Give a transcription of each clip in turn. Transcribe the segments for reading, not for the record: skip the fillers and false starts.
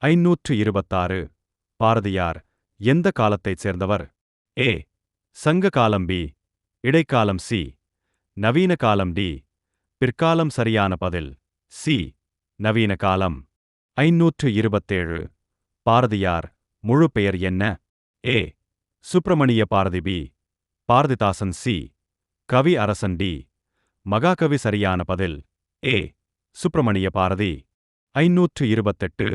526. பாரதியார் எந்த காலத்தைச் சேர்ந்தவர்? ஏ. சங்க காலம். பி. இடைக்காலம். சி. நவீன காலம். டி. பிற்காலம். சரியான பதில் சி. நவீன காலம். 527. பாரதியார் முழு பெயர் என்ன? ஏ. சுப்பிரமணிய பாரதி. பி. பாரதிதாசன். சி. கவி அரசன். டி. மகாகவி. சரியான பதில் ஏ. சுப்பிரமணிய பாரதி. 528.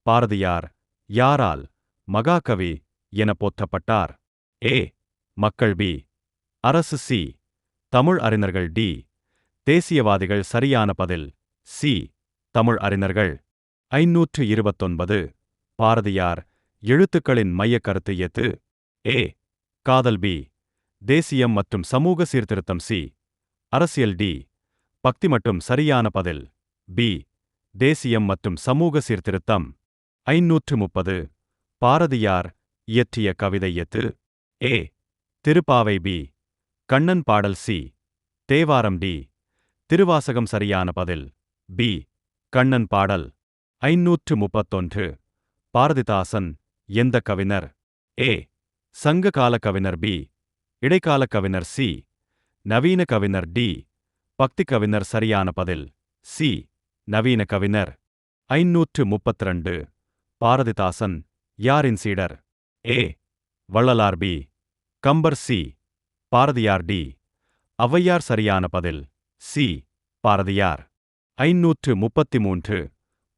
பாரதியார் யாரால் மகாகவி என போற்றப்பட்டார்? ஏ. மக்கள். பி. அரசு. சி. தமிழ் அறிஞர்கள். டி. தேசியவாதிகள். சரியான பதில் சி. தமிழ் அறிஞர்கள். 529. பாரதியார் எழுத்துக்களின் மையக் கருத்து எது? ஏ. காதல். பி. தேசியம் மற்றும் சமூக சீர்திருத்தம். சி. அரசியல். டி. பக்தி மட்டும். சரியான பதில் பி. தேசியம் மற்றும் சமூக சீர்திருத்தம். 530. பாரதியார் இயற்றிய கவிதை எது? ஏ. திருப்பாவை. பி. கண்ணன் பாடல். சி. தேவாரம். டி. திருவாசகம். சரியான பதில் பி. கண்ணன் பாடல். 531. பாரதிதாசன் எந்த கவிஞர்? ஏ. சங்க கால கவிஞர். பி. இடைக்கால கவிஞர். சி. நவீன கவிஞர். டி. பக்தி கவிஞர். சரியான பதில் சி. நவீன கவிஞர். 532. பாரதிதாசன் யாரின் சீடர்? A. Vallalar. B. Kambar. C. Bharathiyar. D. Avvaiyar. சரியான பதில் சி. பாரதியார். 533.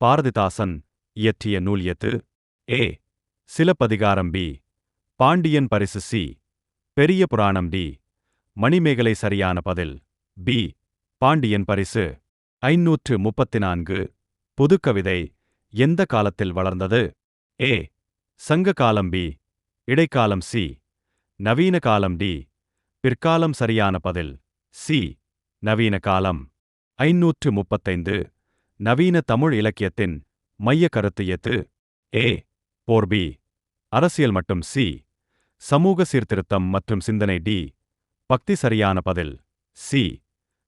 பாரதிதாசன் இயற்றிய நூல் எது? ஏ. சிலப்பதிகாரம். பி. பாண்டியன் பரிசு. சி. பெரிய புராணம். டி. மணிமேகலை. சரியான பதில் பி. பாண்டியன் பரிசு. 534. புதுக்கவிதை எந்த காலத்தில் வளர்ந்தது? ஏ. சங்க காலம். பி. இடைக்காலம். சி. நவீன காலம். டி. பிற்காலம். சரியான பதில் சி. நவீன காலம். 535. நவீன தமிழ் இலக்கியத்தின் மைய கருத்து எது? ஏ. போர். பி. அரசியல் மற்றும். சி. சமூக சீர்திருத்தம் மற்றும் சிந்தனை. டி. பக்தி. சரியான பதில் சி.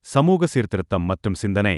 சமூக சீர்திருத்தம் மற்றும் சிந்தனை.